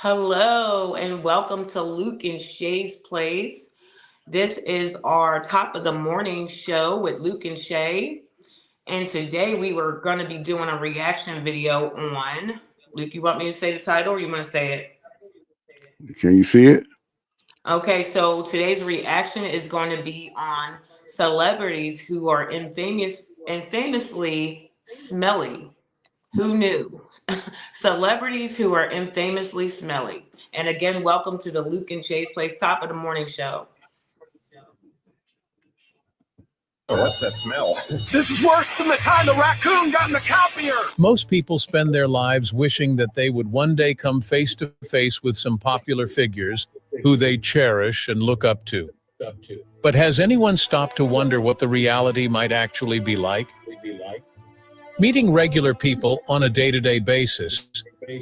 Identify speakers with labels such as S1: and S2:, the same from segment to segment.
S1: Hello and welcome to Luke and Shay's Place. This is our top of the morning show with Luke and Shay. And today we were going to be doing a reaction video on Luke. You want me to say the title or you want to say it?
S2: Can you see it?
S1: Okay, so today's reaction is going to be on celebrities who are infamously smelly. Who knew? Celebrities who are infamously smelly. And again, welcome to the Luke and Shay's Place top of the morning show.
S3: Oh, what's that smell? This is worse than the time the raccoon got in the copier!
S4: Most people spend their lives wishing that they would one day come face to face with some popular figures who they cherish and look up to. But has anyone stopped to wonder what the reality might actually be like? Meeting regular people on a day-to-day basis,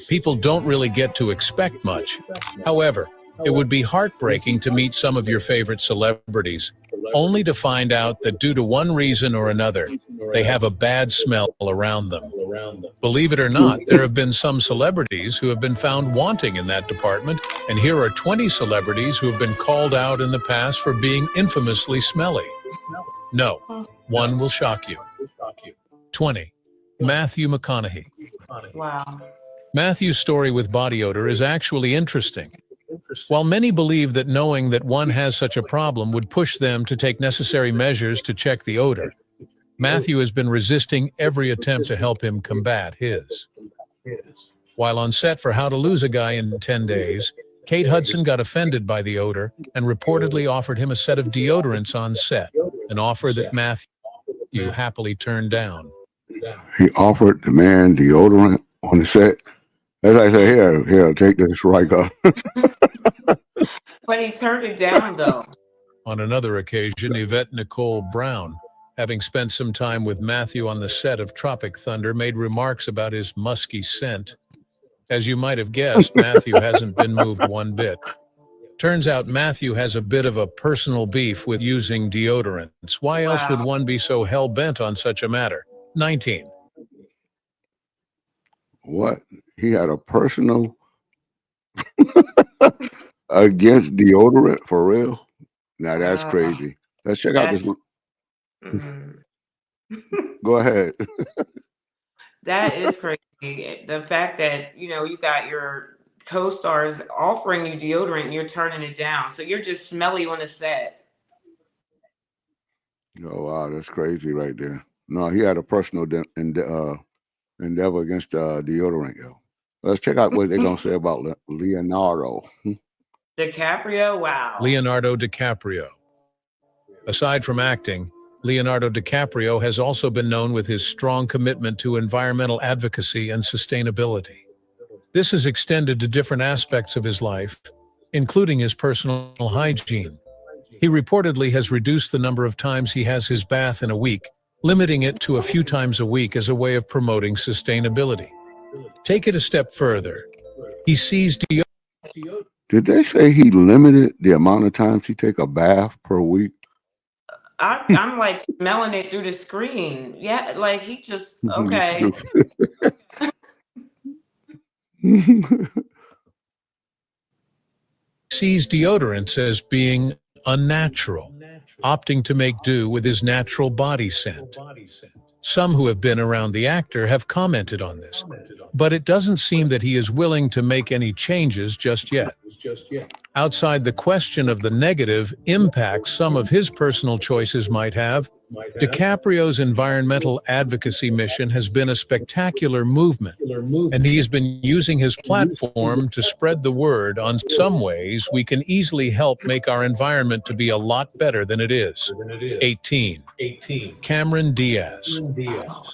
S4: people don't really get to expect much. However, it would be heartbreaking to meet some of your favorite celebrities, only to find out that due to one reason or another, they have a bad smell around them. Believe it or not, there have been some celebrities who have been found wanting in that department, and here are 20 celebrities who have been called out in the past for being infamously smelly. No, one will shock you. 20. Matthew McConaughey.
S1: Wow.
S4: Matthew's story with body odor is actually interesting. While many believe that knowing that one has such a problem would push them to take necessary measures to check the odor, Matthew has been resisting every attempt to help him combat his. While on set for How to Lose a Guy in 10 Days, Kate Hudson got offended by the odor and reportedly offered him a set of deodorants on set, an offer that Matthew happily turned down.
S2: He offered the man deodorant on the set. As I say, here, take this right up.
S1: But he turned it down though.
S4: On another occasion, Yvette Nicole Brown, having spent some time with Matthew on the set of Tropic Thunder, made remarks about his musky scent. As you might have guessed, Matthew hasn't been moved one bit. Turns out Matthew has a bit of a personal beef with using deodorants. Why else would one be so hell-bent on such a matter? 19.
S2: What? He had a personal against deodorant for real? Now that's crazy. Let's check out this. Go ahead.
S1: That is crazy. The fact that, you got your co-stars offering you deodorant and you're turning it down. So you're just smelly on the set.
S2: Oh, wow, that's crazy right there. No, he had a personal endeavor against deodorant, yo. Let's check out what they're going to say about Leonardo.
S1: DiCaprio, wow.
S4: Leonardo DiCaprio. Aside from acting, Leonardo DiCaprio has also been known with his strong commitment to environmental advocacy and sustainability. This has extended to different aspects of his life, including his personal hygiene. He reportedly has reduced the number of times he has his bath in a week, limiting it to a few times a week as a way of promoting sustainability. Take it a step further. He sees deodorant.
S2: Did they say he limited the amount of times he take a bath per week?
S1: I'm like smelling it through the screen. Yeah, like he just, okay.
S4: Sees deodorants as being unnatural, opting to make do with his natural body scent. Some who have been around the actor have commented on this, but it doesn't seem that he is willing to make any changes just yet. Outside the question of the negative impact some of his personal choices might have, DiCaprio's environmental advocacy mission has been a spectacular movement, and he has been using his platform to spread the word on some ways we can easily help make our environment to be a lot better than it is. 18. Cameron Diaz.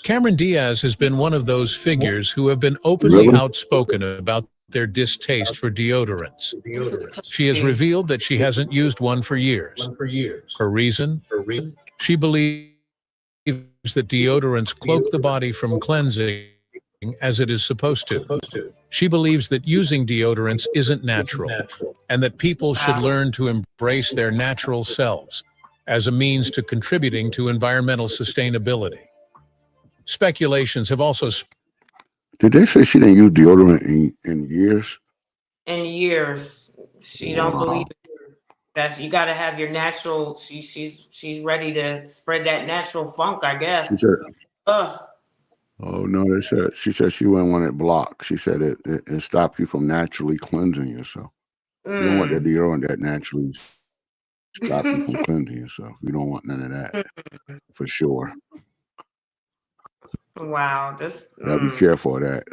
S4: Cameron Diaz has been one of those figures who have been openly outspoken about their distaste for deodorants. She has revealed that she hasn't used one for years. Her reason? She believes that deodorants cloak the body from cleansing as it is supposed to. She believes that using deodorants isn't natural, and that people should learn to embrace their natural selves as a means to contributing to environmental sustainability. Speculations have also...
S2: Did they say she didn't use deodorant in years?
S1: in years. She don't believe
S2: Wow.
S1: that you got to have your natural. She's ready to spread that natural funk, I
S2: She
S1: guess.
S2: said,
S1: Ugh.
S2: "Oh no," she said she wouldn't want it blocked. She said it stopped you from naturally cleansing yourself. You don't want that
S1: Mm.
S2: deodorant that naturally stop you from cleansing yourself. You don't want none of that for sure.
S1: Wow. This.
S2: Gotta be careful of that.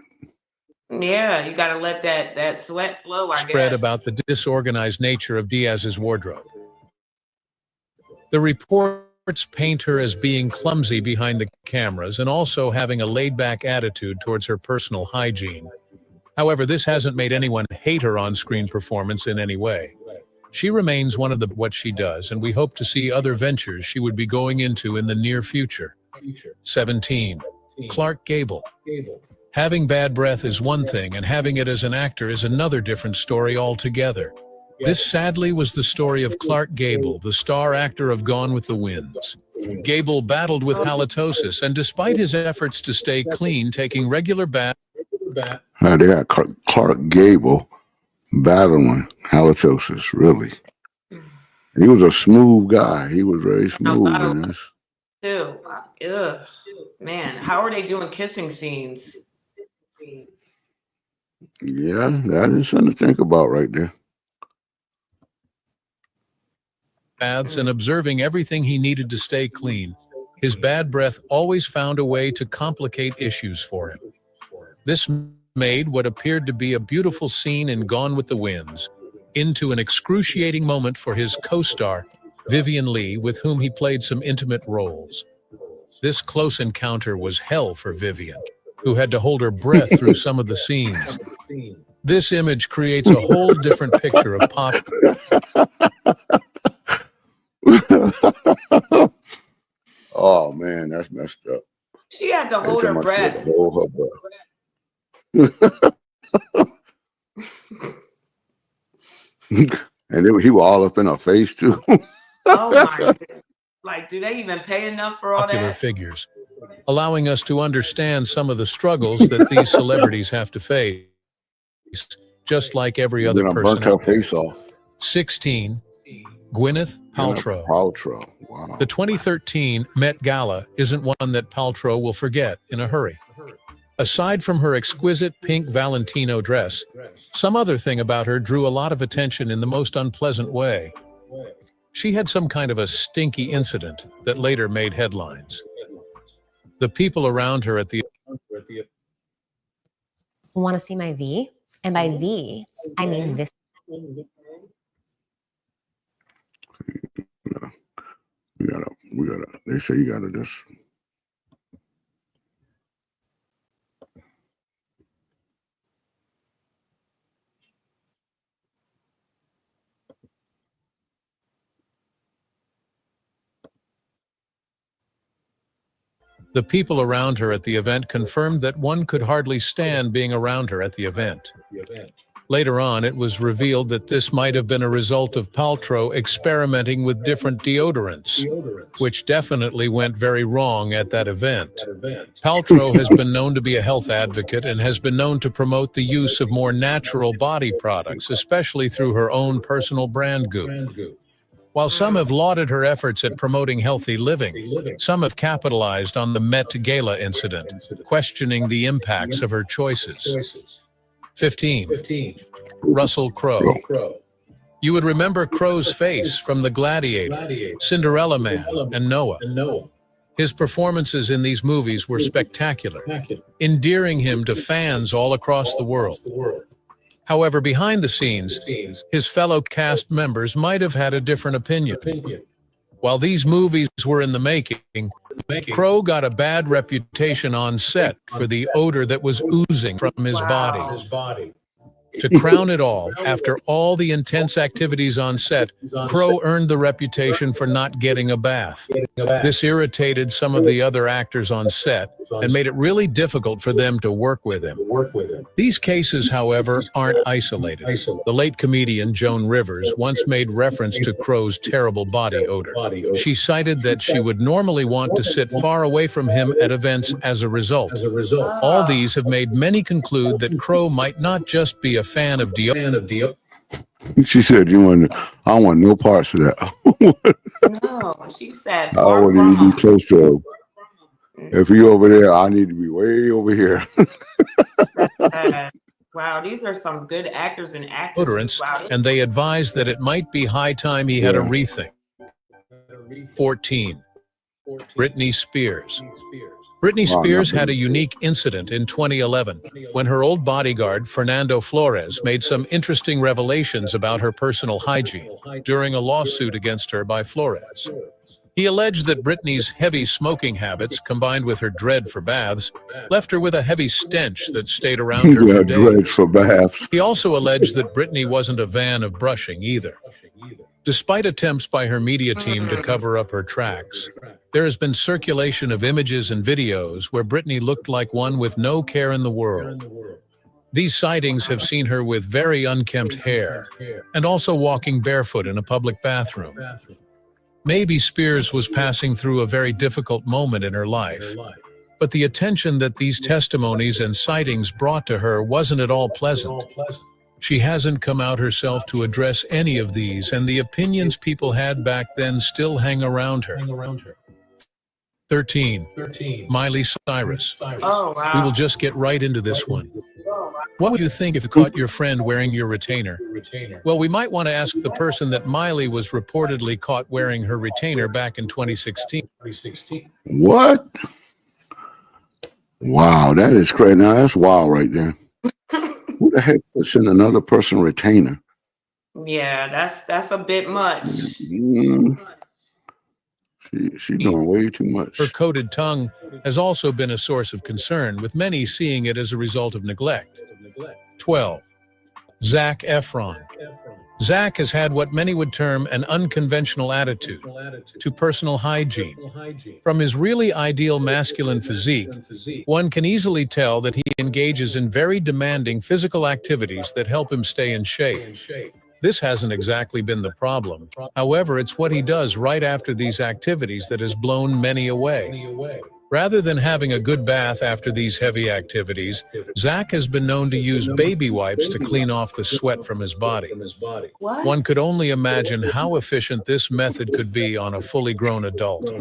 S1: Yeah, you got to let that sweat flow, I
S4: Spread
S1: guess.
S4: about the disorganized nature of Diaz's wardrobe. The reports paint her as being clumsy behind the cameras and also having a laid-back attitude towards her personal hygiene. However, this hasn't made anyone hate her on-screen performance in any way. She remains one of the what she does, and we hope to see other ventures she would be going into in the near future. 17. Clark Gable. Having bad breath is one thing, and having it as an actor is another different story altogether. This sadly was the story of Clark Gable, the star actor of Gone with the Winds. Gable battled with halitosis, and despite his efforts to stay clean, taking regular baths.
S2: They got Clark Gable battling halitosis. Really, he was a smooth guy. He was very smooth in this.
S1: Too. Ugh. Man, how are they doing kissing scenes?
S2: Yeah, that is something to think about right there.
S4: Baths and observing everything he needed to stay clean. His bad breath always found a way to complicate issues for him. This made what appeared to be a beautiful scene in Gone with the Winds into an excruciating moment for his co-star, Vivien Leigh, with whom he played some intimate roles. This close encounter was hell for Vivien, who had to hold her breath through some of the scenes. This image creates a whole different picture of pop.
S2: Oh man, that's messed up.
S1: She had to hold her breath.
S2: Hold her breath. And he was all up in her face too.
S1: Oh my goodness. Like, do they even pay enough for all
S4: Popular
S1: that?
S4: figures, allowing us to understand some of the struggles that these celebrities have to face, just like every other
S2: Then I
S4: person
S2: burnt her
S4: out there.
S2: face off.
S4: 16. Gwyneth Paltrow.
S2: Paltrow. Wow.
S4: The 2013 Met Gala isn't one that Paltrow will forget in a hurry. Aside from her exquisite pink Valentino dress, some other thing about her drew a lot of attention in the most unpleasant way. She had some kind of a stinky incident that later made headlines. The people around her at the
S5: Want to see my V? And by V, I mean this.
S2: We gotta, they say you gotta just.
S4: The people around her at the event confirmed that one could hardly stand being around her at the event. Later on, it was revealed that this might have been a result of Paltrow experimenting with different deodorants, which definitely went very wrong at that event. Paltrow has been known to be a health advocate and has been known to promote the use of more natural body products, especially through her own personal brand Goop. While some have lauded her efforts at promoting healthy living, some have capitalized on the Met Gala incident, questioning the impacts of her choices. 15. Russell Crowe. You would remember Crowe's face from The Gladiator, Cinderella Man, and Noah. His performances in these movies were spectacular, endearing him to fans all across the world. However, behind the scenes, his fellow cast members might have had a different opinion. While these movies were in the making, Crowe got a bad reputation on set for the odor that was oozing from his body. To crown it all, after all the intense activities on set, Crowe earned the reputation for not getting a bath. This irritated some of the other actors on set and made it really difficult for them to work with him. These cases, however, aren't isolated. The late comedian Joan Rivers once made reference to Crowe's terrible body odor. She cited that she would normally want to sit far away from him at events as a result. All these have made many conclude that Crowe might not just be a a fan of deodorant.
S2: She said, I don't want no parts of that.
S1: No, she said
S2: I
S1: far
S2: wouldn't even
S1: from.
S2: be close to him. If he over there, I need to be way over here.
S1: Wow, these are some good actors and actresses. Wow.
S4: And they advised that it might be high time he had a rethink. 14. Britney Spears. Britney Spears had a unique incident in 2011 when her old bodyguard, Fernando Flores, made some interesting revelations about her personal hygiene during a lawsuit against her by Flores. He alleged that Britney's heavy smoking habits, combined with her dread for baths, left her with a heavy stench that stayed around her for days.
S2: Dread for baths.
S4: He also alleged that Britney wasn't a fan of brushing either. Despite attempts by her media team to cover up her tracks, there has been circulation of images and videos where Britney looked like one with no care in the world. These sightings have seen her with very unkempt hair and also walking barefoot in a public bathroom. Maybe Spears was passing through a very difficult moment in her life, but the attention that these testimonies and sightings brought to her wasn't at all pleasant. She hasn't come out herself to address any of these, and the opinions people had back then still hang around her. 13. Miley Cyrus.
S1: Oh, wow.
S4: We will just get right into this one. What would you think if you caught your friend wearing your retainer? Well, we might want to ask the person that Miley was reportedly caught wearing her retainer back in 2016.
S2: What? Wow, that is crazy. Now, that's wild right there. Who the heck puts in another person retainer?
S1: Yeah, that's a bit much.
S2: She doing way too much.
S4: Her coated tongue has also been a source of concern, with many seeing it as a result of neglect. 12. Zac Efron. Zac has had what many would term an unconventional attitude to personal hygiene. From his really ideal masculine physique, one can easily tell that he engages in very demanding physical activities that help him stay in shape. This hasn't exactly been the problem. However, it's what he does right after these activities that has blown many away. Rather than having a good bath after these heavy activities, Zac has been known to use baby wipes to clean off the sweat from his body.
S1: What?
S4: One could only imagine how efficient this method could be on a fully grown adult.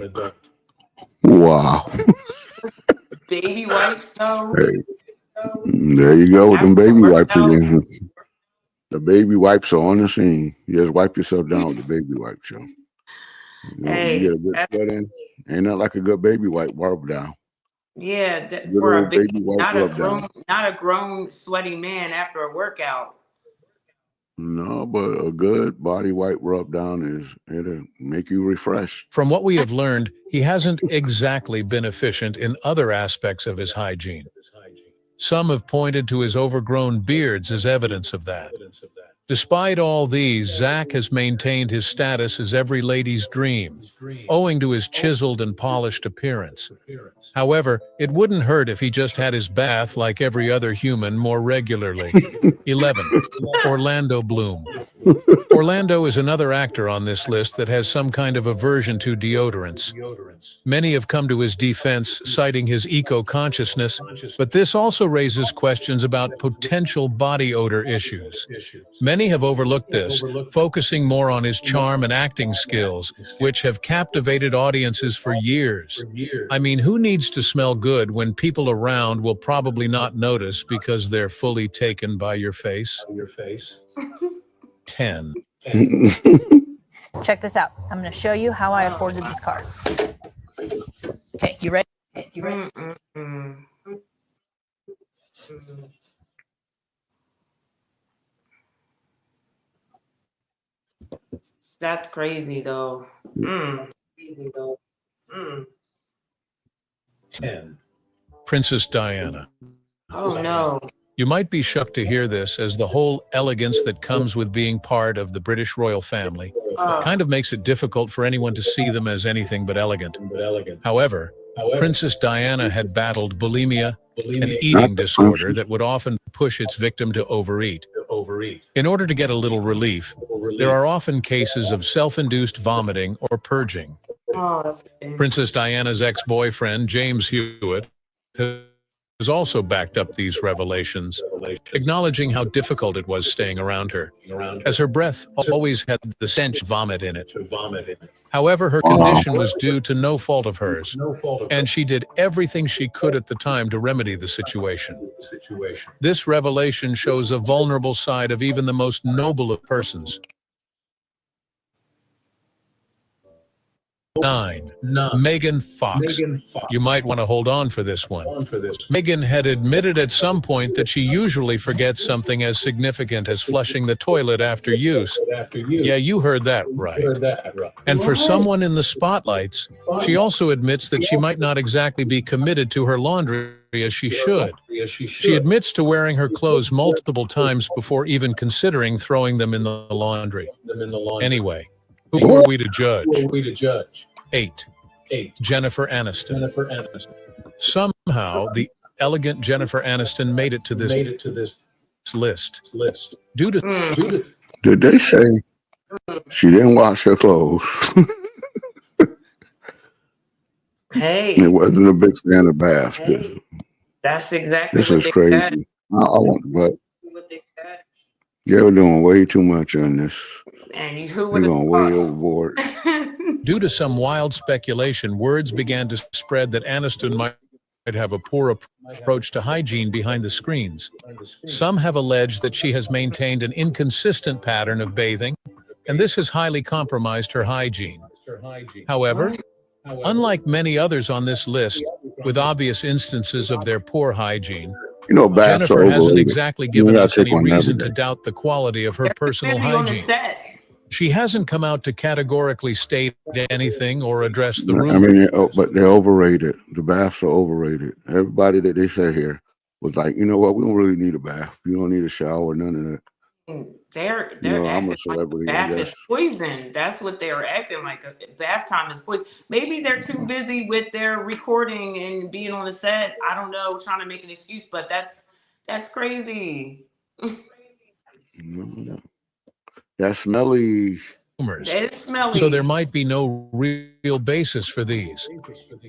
S2: Wow.
S1: Baby wipes, though?
S2: Hey, there you go with them baby wipes again. The baby wipes are on the scene. You just wipe yourself down with the baby wipes, yo.
S1: Hey,
S2: you get a good sweat in. Ain't that like a good baby wipe rub down?
S1: Yeah,
S2: Good
S1: for a
S2: old
S1: big,
S2: baby wipe rub down.
S1: not a grown sweaty man after a workout.
S2: No, but a good body wipe rub down it'll make you refreshed.
S4: From what we have learned, he hasn't exactly been efficient in other aspects of his hygiene. Some have pointed to his overgrown beards as evidence of that. Despite all these, Zac has maintained his status as every lady's dream, owing to his chiseled and polished appearance. However, it wouldn't hurt if he just had his bath like every other human more regularly. 11. Orlando Bloom. Orlando is another actor on this list that has some kind of aversion to deodorants. Many have come to his defense, citing his eco-consciousness, but this also raises questions about potential body odor issues. Many have overlooked this, focusing more on his charm and acting skills, which have captivated audiences for years. I mean, who needs to smell good when people around will probably not notice because they're fully taken by your face? 10.
S6: Check this out. I'm going to show you how I afforded this car. Okay, you ready?
S1: That's crazy, though.
S4: 10. Princess Diana.
S1: Oh, no.
S4: You might be shocked to hear this, as the whole elegance that comes with being part of the British royal family kind of makes it difficult for anyone to see them as anything but elegant. However, Princess Diana had battled bulimia, an eating disorder that would often push its victim to overeat. In order to get a little relief, there are often cases of self-induced vomiting or purging.
S1: Oh, that's
S4: Princess Diana's ex-boyfriend, James Hewitt, has also backed up these revelations, acknowledging how difficult it was staying around her, as her breath always had the stench of vomit in it. However, her condition was due to no fault of hers, and she did everything she could at the time to remedy the situation. This revelation shows a vulnerable side of even the most noble of persons. 9. Megan Fox. You might want to hold on for this one. Megan had admitted at some point that she usually forgets something as significant as flushing the toilet after use. Yeah, you heard that right. And for someone in the spotlights, she also admits that she might not exactly be committed to her laundry as she should. She admits to wearing her clothes multiple times before even considering throwing them in the laundry. Anyway, who are we to judge? 8. Jennifer Aniston. Somehow, the elegant Jennifer Aniston made it to this list. Due to
S2: Did they say she didn't wash her clothes?
S1: Hey,
S2: It wasn't a big fan of baths.
S1: that's exactly
S2: This
S1: what
S2: is
S1: they
S2: crazy.
S1: said.
S2: But you're doing way too much on this.
S1: And who
S2: You're
S1: would
S2: going way overboard.
S4: Due to some wild speculation, words began to spread that Aniston might have a poor approach to hygiene behind the screens. Some have alleged that she has maintained an inconsistent pattern of bathing, and this has highly compromised her hygiene. However, unlike many others on this list, with obvious instances of their poor hygiene,
S2: You know, baths
S4: Jennifer
S2: are
S4: hasn't
S2: overrated.
S4: exactly
S2: You
S4: given
S2: gotta
S4: us
S2: take
S4: any
S2: one every
S4: reason to
S2: day.
S4: doubt the quality of her personal
S1: busy on the
S4: hygiene.
S1: set.
S4: She hasn't come out to categorically state anything or address the
S2: I
S4: rumors.
S2: mean, but they're overrated. The baths are overrated. Everybody that they say here was like, you know what? We don't really need a bath. You don't need a shower, none of that.
S1: They're
S2: You know, I'm
S1: acting
S2: a
S1: like the
S2: celebrity, I
S1: bath
S2: guess.
S1: is poison. That's what they're acting like. Bath time is poison. Maybe they're too busy with their recording and being on the set. I don't know, trying to make an excuse, but that's crazy.
S2: Mhm. That smelly.
S1: It's smelly.
S4: So there might be no real basis for these.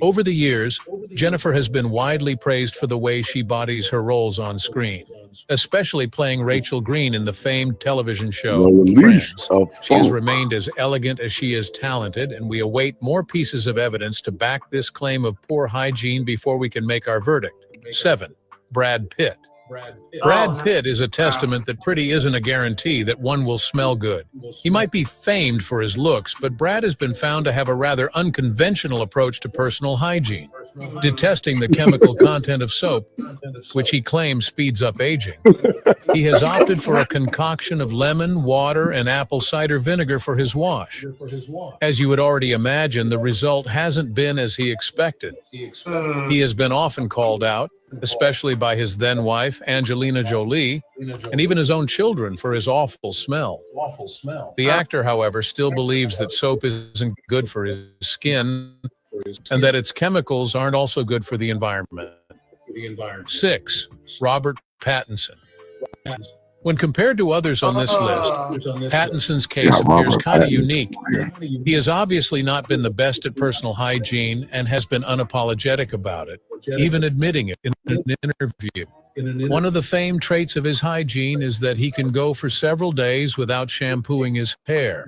S4: Over the years, Jennifer has been widely praised for the way she bodies her roles on screen, especially playing Rachel Green in the famed television show
S2: The release
S4: Friends.
S2: of
S4: She has
S2: funk.
S4: remained as elegant as she is talented, and we await more pieces of evidence to back this claim of poor hygiene before we can make our verdict. 7. Brad Pitt. Brad Pitt is a testament that pretty isn't a guarantee that one will smell good. He might be famed for his looks, but Brad has been found to have a rather unconventional approach to personal hygiene, detesting the chemical content of soap, which he claims speeds up aging. He has opted for a concoction of lemon, water, and apple cider vinegar for his wash. As you would already imagine, the result hasn't been as he expected. He has been often called out, especially by his then-wife, Angelina Jolie, and even his own children for his awful smell. The actor, however, still believes that soap isn't good for his skin and that its chemicals aren't also good for the environment. 6. Robert Pattinson. When compared to others on this list, Pattinson's case appears kind of unique. He has obviously not been the best at personal hygiene and has been unapologetic about it, even admitting it in an interview. One of the famed traits of his hygiene is that he can go for several days without shampooing his hair.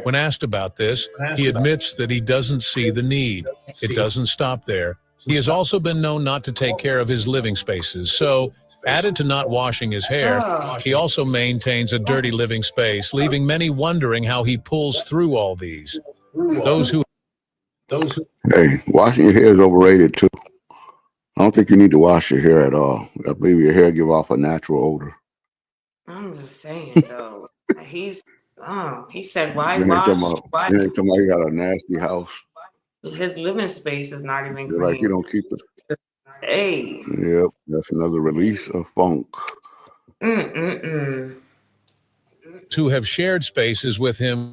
S4: When asked about this, he admits that he doesn't see the need. It doesn't stop there. He has also been known not to take care of his living spaces, so added to not washing his hair, he also maintains a dirty living space, leaving many wondering how he pulls through all these.
S2: Hey, washing your hair is overrated too. I don't think you need to wash your hair at all. I believe your hair give off a natural odor.
S1: I'm just saying though. He said why
S2: Then they
S1: wash?
S2: talking about,
S1: Why
S2: then they talking about you got a nasty house.
S1: his living space is not even
S2: You're like you
S1: clean.
S2: don't keep it.
S1: Hey.
S2: Yep, that's another release of funk.
S1: Mm-mm-mm.
S4: Who have shared spaces with him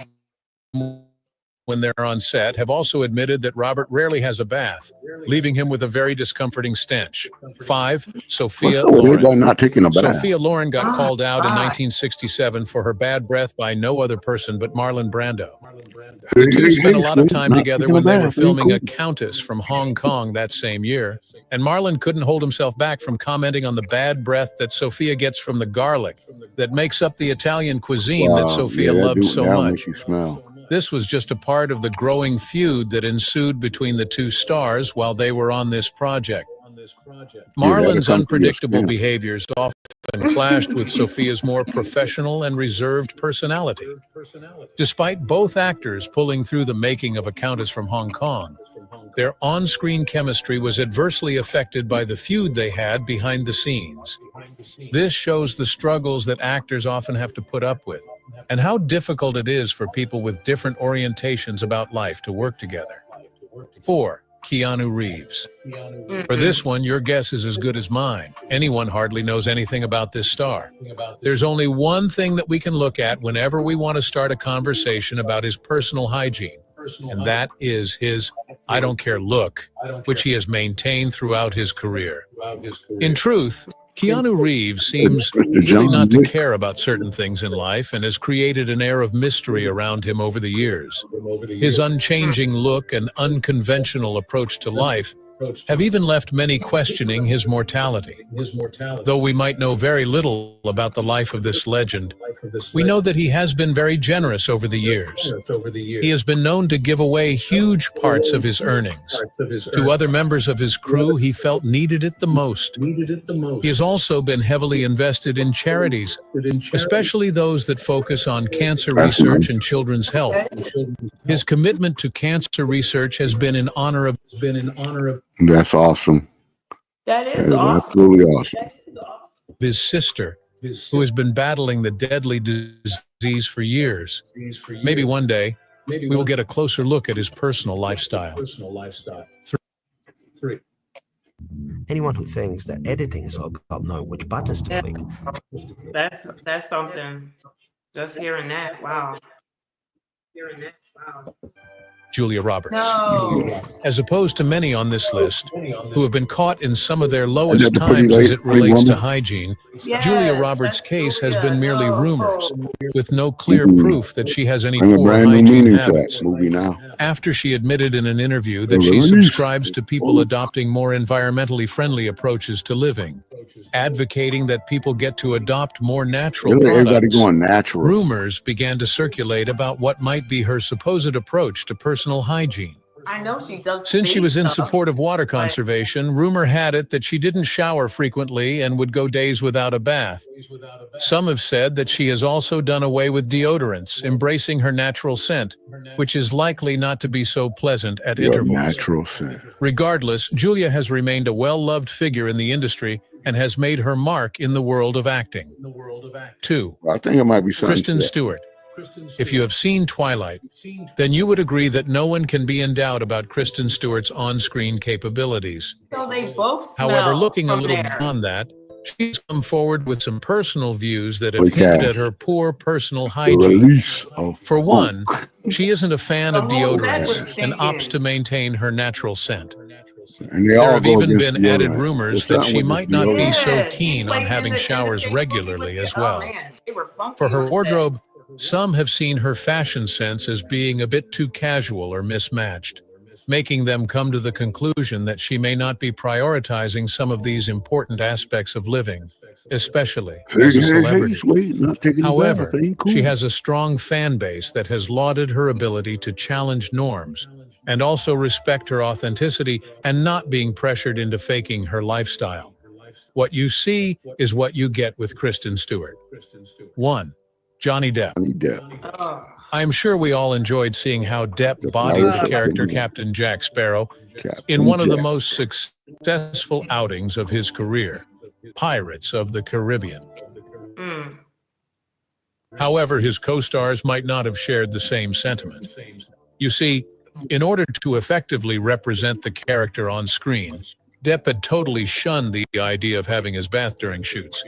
S4: when they're on set, have also admitted that Robert rarely has a bath, leaving him with a very discomforting stench. 5.
S2: What's
S4: Sophia
S2: up with his guy
S4: Loren.
S2: not taking a bath?
S4: Sophia Loren got
S1: Ah,
S4: called out in
S1: God.
S4: 1967 for her bad breath by no other person but Marlon Brando. The two spent a lot of time together when they were filming A Countess from Hong Kong that same year, and Marlon couldn't hold himself back from commenting on the bad breath that Sophia gets from the garlic that makes up the Italian cuisine that Sophia
S2: that
S4: loved so
S2: that'll
S4: much.
S2: make you smell.
S4: This was just a part of the growing feud that ensued between the two stars while they were on this project. Marlon's
S2: come through your
S4: unpredictable
S2: skin.
S4: behaviors often clashed with Sophia's more professional and reserved personality. Despite both actors pulling through the making of A Countess from Hong Kong, their on-screen chemistry was adversely affected by the feud they had behind the scenes. This shows the struggles that actors often have to put up with, and how difficult it is for people with different orientations about life to work together. 4. Keanu Reeves. For this one, your guess is as good as mine. Anyone hardly knows anything about this star. There's only one thing that we can look at whenever we want to start a conversation about his personal hygiene, and that is his "I don't care" look, which he has maintained throughout his career. In truth, Keanu Reeves seems really not to care about certain things in life and has created an air of mystery around him over the years. His unchanging look and unconventional approach to life have even left many questioning his mortality. Though we might know very little about the life of this legend, we know that he has been very generous over the years. He has been known to give away huge parts of his earnings to other members of his crew he felt needed it the most. He has also been heavily invested in charities, especially those that focus on cancer research and children's health. His commitment to cancer research has been in honor of
S2: That's awesome.
S1: That
S2: That
S1: is
S2: is
S1: awesome.
S2: absolutely awesome.
S4: his sister, who has been battling the deadly disease for years. Maybe one day we will get a closer look at his personal lifestyle. 3.
S7: Anyone who thinks that editing is all about knowing which buttons to click.
S1: That's something. Just hearing that, wow.
S4: Julia Roberts.
S1: No.
S4: As opposed to many on this list who have been caught in some of their lowest
S2: Is that the pretty
S4: times as it
S2: pretty
S4: relates to
S2: woman?
S4: hygiene,
S1: Yes,
S4: Julia Roberts'
S1: that's
S4: case has
S1: Julia.
S4: been merely
S1: No.
S4: rumors, with no clear proof that she has any
S2: Bring a
S4: poor
S2: brand new
S4: hygiene
S2: meaning to
S4: habits.
S2: that movie now.
S4: After she admitted in an interview that she
S2: Release.
S4: subscribes to people adopting more environmentally friendly approaches to living, advocating that people get to adopt more natural
S2: Really, everybody
S4: products,
S2: going natural.
S4: rumors began to circulate about what might be her supposed approach to personal hygiene.
S1: I know she does.
S4: Since she was in
S1: face stuff.
S4: support of water conservation, rumor had it that she didn't shower frequently and would go days without a bath. Some have said that she has also done away with deodorants, embracing her natural scent, which is likely not to be so pleasant at
S2: Your
S4: intervals.
S2: natural scent.
S4: Regardless, Julia has remained a well-loved figure in the industry and has made her mark in the world of acting. 2.
S2: I think it might be something.
S4: Kristen
S2: to that.
S4: Stewart. If you have seen Twilight, then you would agree that no one can be in doubt about Kristen Stewart's on-screen capabilities.
S1: So they both smell
S4: However, looking a
S1: from
S4: little
S1: there.
S4: beyond that, she's come forward with some personal views that have
S2: Like
S4: hinted
S2: that.
S4: at her poor personal
S2: The
S4: hygiene.
S2: release of
S4: For one, she isn't a fan of
S1: The whole set was
S4: deodorants and opts to maintain her natural scent.
S2: and they
S4: There
S2: all
S4: have
S2: go
S4: even
S2: against
S4: been added
S2: deodorant.
S4: rumors
S2: There's
S4: that she
S2: something with
S4: might
S2: this
S4: not be
S2: deodorant.
S4: so
S1: Yeah,
S4: keen
S1: she
S4: on
S1: played
S4: having
S1: in the
S4: showers
S1: same
S4: regularly
S1: movie
S4: as
S1: with-
S4: well.
S1: Oh, man, they were funky
S4: For her
S1: on the set.
S4: wardrobe, some have seen her fashion sense as being a bit too casual or mismatched, making them come to the conclusion that she may not be prioritizing some of these important aspects of living, especially as a celebrity.
S2: Sweet, not taking a
S4: However,
S2: bath, ain't cool.
S4: she has a strong fan base that has lauded her ability to challenge norms and also respect her authenticity and not being pressured into faking her lifestyle. What you see is what you get with Kristen Stewart. 1. Johnny Depp.
S2: Johnny Depp.
S1: Oh,
S4: I'm sure we all enjoyed seeing how Depp bodied the character Captain Jack Sparrow in one of the most successful outings of his career, Pirates of the Caribbean.
S1: mm.
S4: However, his co-stars might not have shared the same sentiment. You see, in order to effectively represent the character on screen, Depp had totally shunned the idea of having his bath during shoots.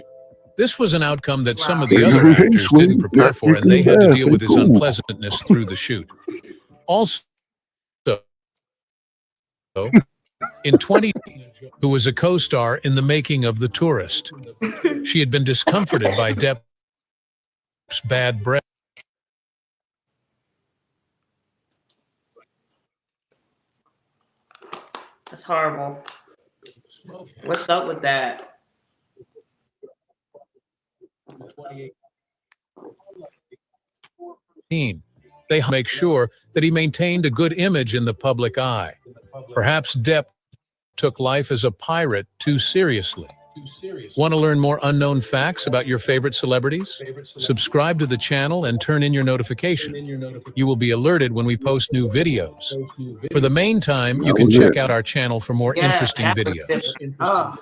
S4: This was an outcome that some of the other actors didn't prepare for, and they had to deal with his unpleasantness through the shoot. Also, in 20, who was a co-star in the making of The Tourist. She had been discomforted by Depp's bad breath.
S1: That's horrible. What's up with that?
S4: They make sure that he maintained a good image in the public eye. Perhaps Depp took life as a pirate too seriously. Want to learn more unknown facts about your favorite celebrities? Subscribe to the channel and turn in your notification. You will be alerted when we post new videos. For the meantime, you can check out our channel for more interesting videos.
S1: Oh.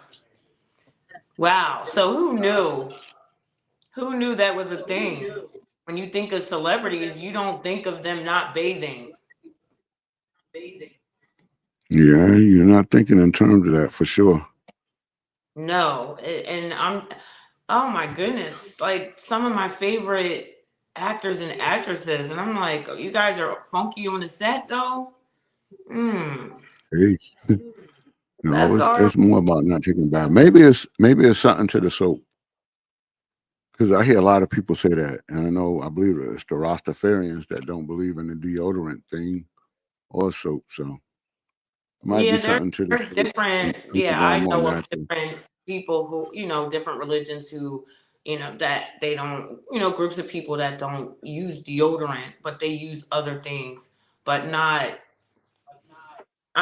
S1: Wow. So who knew? Who knew that was a thing? When you think of celebrities, you don't think of them not bathing.
S2: Yeah, you're not thinking in terms of that for sure.
S1: No. And oh my goodness. Like some of my favorite actors and actresses. And I'm like, oh, you guys are funky on the set though?
S2: Hey. No,
S1: That's
S2: it's more about not taking a bath. Maybe it's something to the soap. Because I hear a lot of people say that, and I believe it's the Rastafarians that don't believe in the deodorant thing or soap. So it might be something to the
S1: there's
S2: soap.
S1: different. Yeah, I know of different people who, different religions who, that they don't, groups of people that don't use deodorant, but they use other things, but not.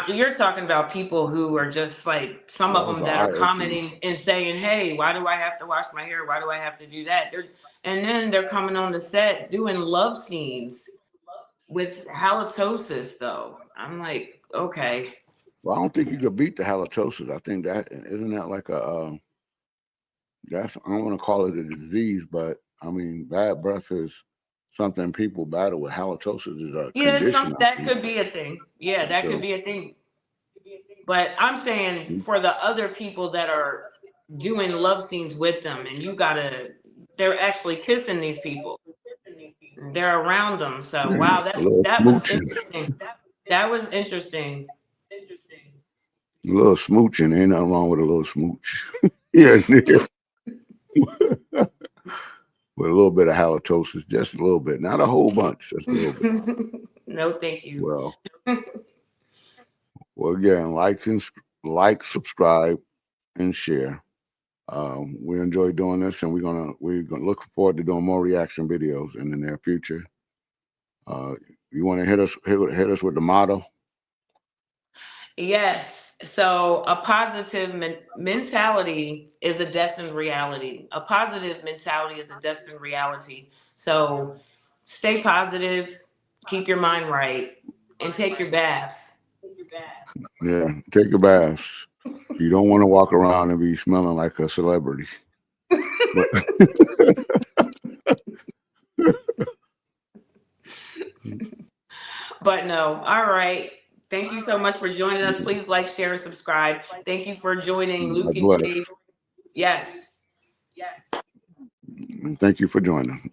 S1: You're talking about people who are just like some of them that are commenting and saying, "Hey, why do I have to wash my hair? Why do I have to do that?" And then they're coming on the set doing love scenes with halitosis, though. I'm like, okay.
S2: Well, I don't think you could beat the halitosis. I think isn't that like a I don't want to call it a disease, but I mean, bad breath is something people battle with. Halitosis is a condition.
S1: That could be a thing. Yeah, that could be a thing. But I'm saying for the other people that are doing love scenes with them, and they're actually kissing these people. They're around them. So wow, that was interesting. That was interesting.
S2: A little smooching, ain't nothing wrong with a little smooch. Yeah. With a little bit of halitosis, just a little bit, not a whole bunch, just a little bit.
S1: No, thank you.
S2: Well, again, like, subscribe, and share. We enjoy doing this, and we're gonna look forward to doing more reaction videos in the near future. You want to hit us with the motto?
S1: Yes. So a positive mentality is a destined reality. A positive mentality is a destined reality. So stay positive, keep your mind right, and take your bath.
S2: Yeah, take your baths. You don't want to walk around and be smelling like a celebrity.
S1: But no, all right. Thank you so much for joining us. Please like, share, and subscribe. Thank you for joining Luke and Shea. Yes.
S2: Thank you for joining.